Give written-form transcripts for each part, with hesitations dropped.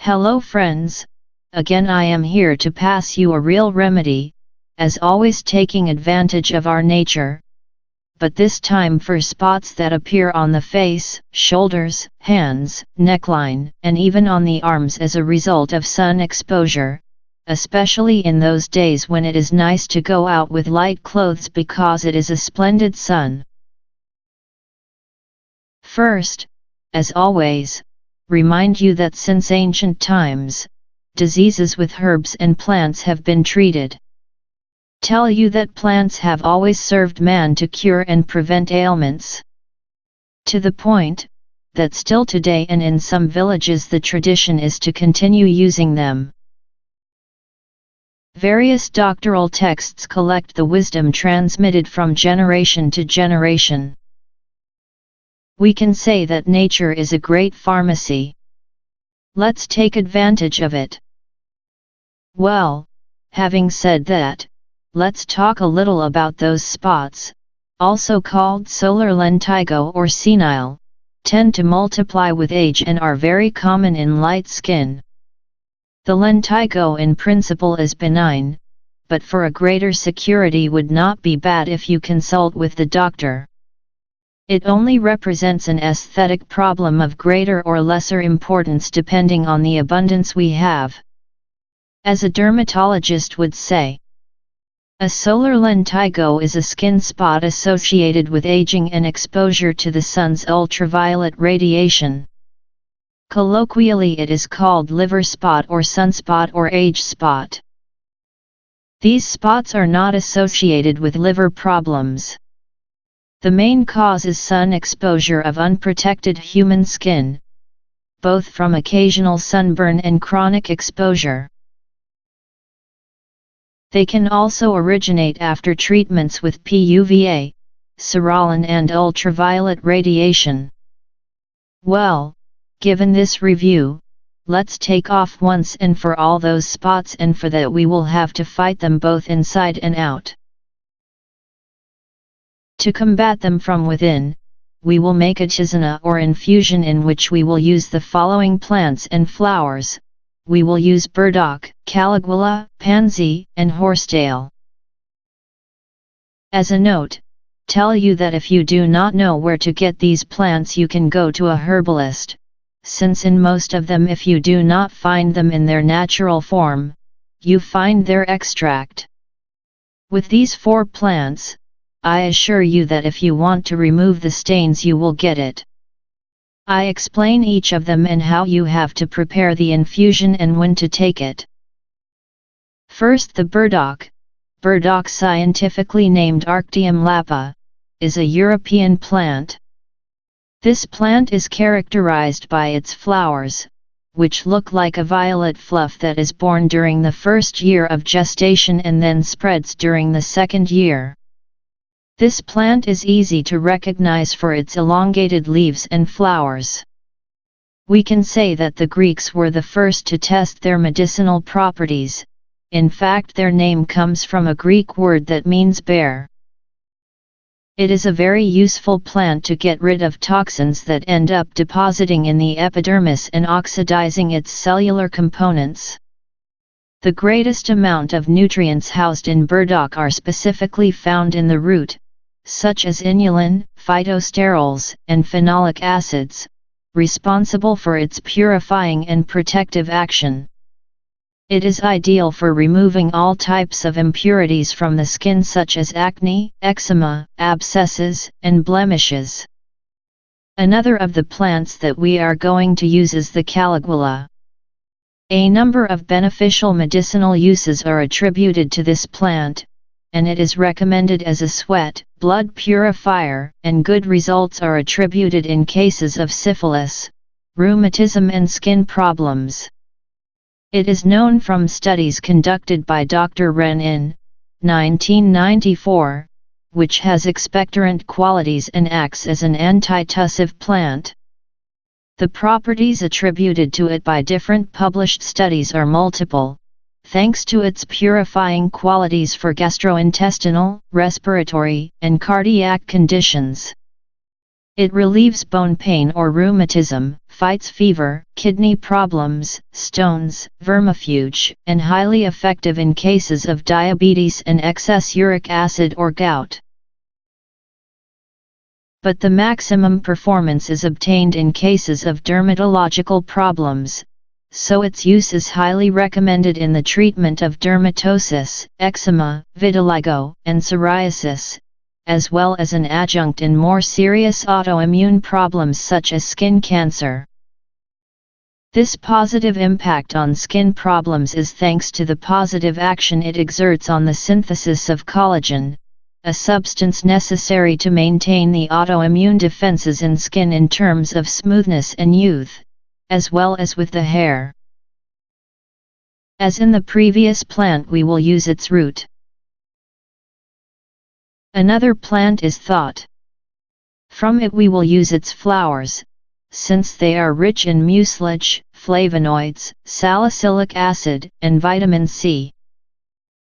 Hello friends, again I am here to pass you a real remedy, as always taking advantage of our nature, but this time for spots that appear on the face, shoulders, hands, neckline, and even on the arms as a result of sun exposure, especially in those days when it is nice to go out with light clothes because it is a splendid sun. First, as always, remind you that since ancient times, diseases with herbs and plants have been treated. Tell you that plants have always served man to cure and prevent ailments. To the point, that still today and in some villages the tradition is to continue using them. Various doctoral texts collect the wisdom transmitted from generation to generation. We can say that nature is a great pharmacy. Let's take advantage of it. Well, having said that, let's talk a little about those spots, also called solar lentigo or senile, tend to multiply with age and are very common in light skin. The lentigo in principle is benign, but for a greater security would not be bad if you consult with the doctor. It only represents an aesthetic problem of greater or lesser importance depending on the abundance we have. As a dermatologist would say, a solar lentigo is a skin spot associated with aging and exposure to the sun's ultraviolet radiation. Colloquially it is called liver spot or sunspot or age spot. These spots are not associated with liver problems. The main cause is sun exposure of unprotected human skin, both from occasional sunburn and chronic exposure. They can also originate after treatments with PUVA, psoralen and ultraviolet radiation. Well, given this review, let's take off once and for all those spots, and for that we will have to fight them both inside and out. To combat them from within, we will make a tizana or infusion in which we will use the following plants and flowers. We will use burdock, Kalevala, pansy, and horsetail. As a note, tell you that if you do not know where to get these plants you can go to a herbalist, since in most of them if you do not find them in their natural form, you find their extract. With these 4 plants, I assure you that if you want to remove the stains you will get it. I explain each of them and how you have to prepare the infusion and when to take it. First, the burdock. Burdock, scientifically named Arctium lapa, is a European plant. This plant is characterized by its flowers, which look like a violet fluff that is born during the first year of gestation and then spreads during the second year. This plant is easy to recognize for its elongated leaves and flowers. We can say that the Greeks were the first to test their medicinal properties. In fact, their name comes from a Greek word that means bear. It is a very useful plant to get rid of toxins that end up depositing in the epidermis and oxidizing its cellular components. The greatest amount of nutrients housed in burdock are specifically found in the root, such as inulin, phytosterols, and phenolic acids, responsible for its purifying and protective action. It is ideal for removing all types of impurities from the skin such as acne, eczema, abscesses, and blemishes. Another of the plants that we are going to use is the Kalevala. A number of beneficial medicinal uses are attributed to this plant, and it is recommended as a sweat, blood purifier, and good results are attributed in cases of syphilis, rheumatism and skin problems. It is known from studies conducted by Dr. Wren in 1994, which has expectorant qualities and acts as an antitussive plant. The properties attributed to it by different published studies are multiple, thanks to its purifying qualities for gastrointestinal, respiratory, and cardiac conditions. It relieves bone pain or rheumatism, fights fever, kidney problems, stones, vermifuge, and highly effective in cases of diabetes and excess uric acid or gout. But the maximum performance is obtained in cases of dermatological problems, so its use is highly recommended in the treatment of dermatosis, eczema, vitiligo, and psoriasis, as well as an adjunct in more serious autoimmune problems such as skin cancer. This positive impact on skin problems is thanks to the positive action it exerts on the synthesis of collagen, a substance necessary to maintain the autoimmune defenses in skin in terms of smoothness and youth, as well as with the hair. As in the previous plant, we will use its root. Another plant is thought. From it we will use its flowers, since they are rich in mucilage, flavonoids, salicylic acid, and vitamin C.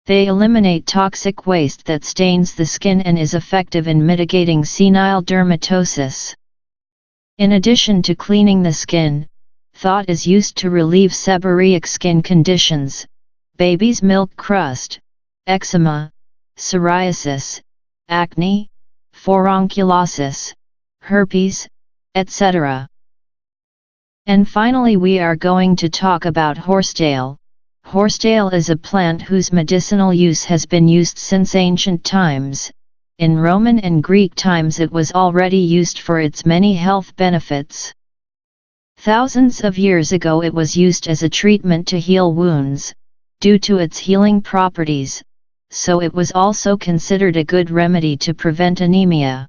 They eliminate toxic waste that stains the skin and is effective in mitigating senile dermatosis. In addition to cleaning the skin, thought is used to relieve seborrheic skin conditions, baby's milk crust, eczema, psoriasis, acne, furunculosis, herpes, etc. And finally we are going to talk about horsetail. Horsetail is a plant whose medicinal use has been used since ancient times. In Roman and Greek times it was already used for its many health benefits. Thousands of years ago it was used as a treatment to heal wounds, due to its healing properties, so it was also considered a good remedy to prevent anemia.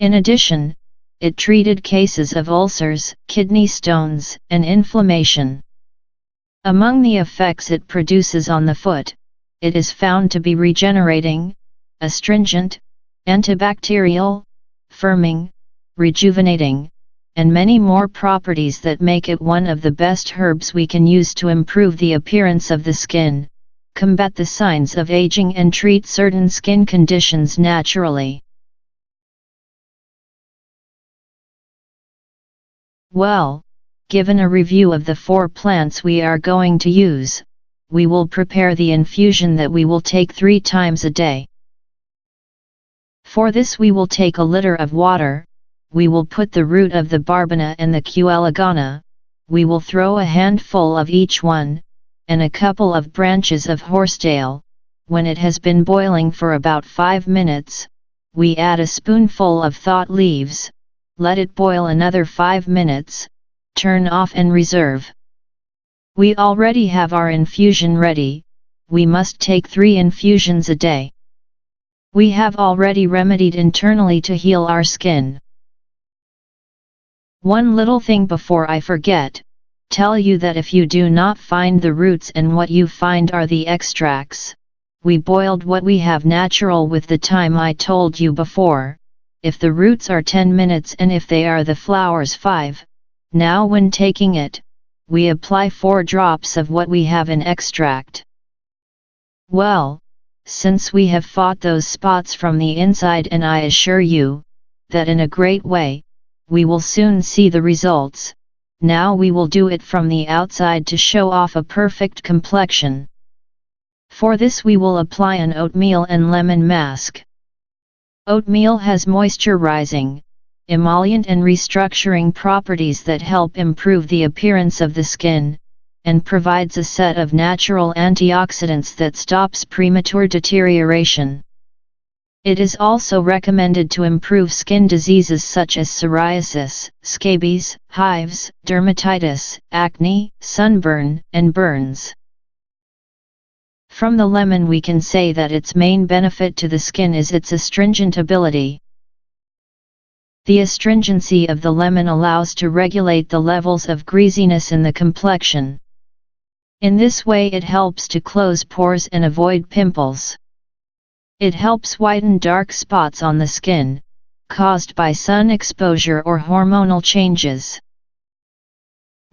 In addition, it treated cases of ulcers, kidney stones, and inflammation. Among the effects it produces on the foot, it is found to be regenerating, astringent, antibacterial, firming, rejuvenating, and many more properties that make it one of the best herbs we can use to improve the appearance of the skin, combat the signs of aging and treat certain skin conditions naturally. Well, given a review of the 4 plants we are going to use, we will prepare the infusion that we will take 3 times a day. For this we will take a liter of water, we will put the root of the barbana and the Kalevala, we will throw a handful of each one, and a couple of branches of horsetail. When it has been boiling for about 5 minutes, we add a spoonful of thought leaves, let it boil another 5 minutes, turn off and reserve. We already have our infusion ready, we must take 3 infusions a day. We have already remedied internally to heal our skin. One little thing before I forget, tell you that if you do not find the roots and what you find are the extracts, we boiled what we have natural with the time I told you before. If the roots are 10 minutes and if they are the flowers 5, now when taking it, we apply 4 drops of what we have in extract. Well, since we have fought those spots from the inside, and I assure you, that in a great way, we will soon see the results. Now we will do it from the outside to show off a perfect complexion. For this we will apply an oatmeal and lemon mask. Oatmeal has moisturizing, emollient and restructuring properties that help improve the appearance of the skin, and provides a set of natural antioxidants that stops premature deterioration. It is also recommended to improve skin diseases such as psoriasis, scabies, hives, dermatitis, acne, sunburn, and burns. From the lemon we can say that its main benefit to the skin is its astringent ability. The astringency of the lemon allows to regulate the levels of greasiness in the complexion. In this way it helps to close pores and avoid pimples. It helps whiten dark spots on the skin, caused by sun exposure or hormonal changes.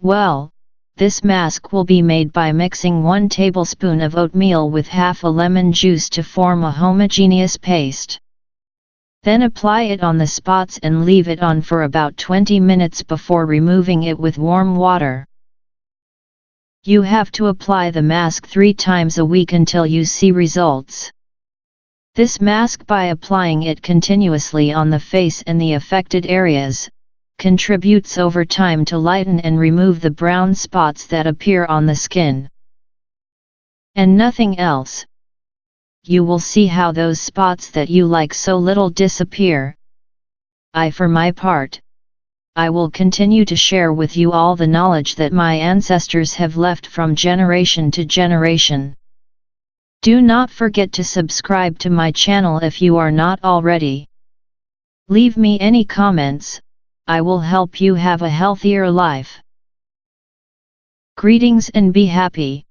Well, this mask will be made by mixing 1 tablespoon of oatmeal with half a lemon juice to form a homogeneous paste. Then apply it on the spots and leave it on for about 20 minutes before removing it with warm water. You have to apply the mask 3 times a week until you see results. This mask, by applying it continuously on the face and the affected areas, contributes over time to lighten and remove the brown spots that appear on the skin. And nothing else. You will see how those spots that you like so little disappear. For my part, I will continue to share with you all the knowledge that my ancestors have left from generation to generation. Do not forget to subscribe to my channel if you are not already. Leave me any comments, I will help you have a healthier life. Greetings and be happy.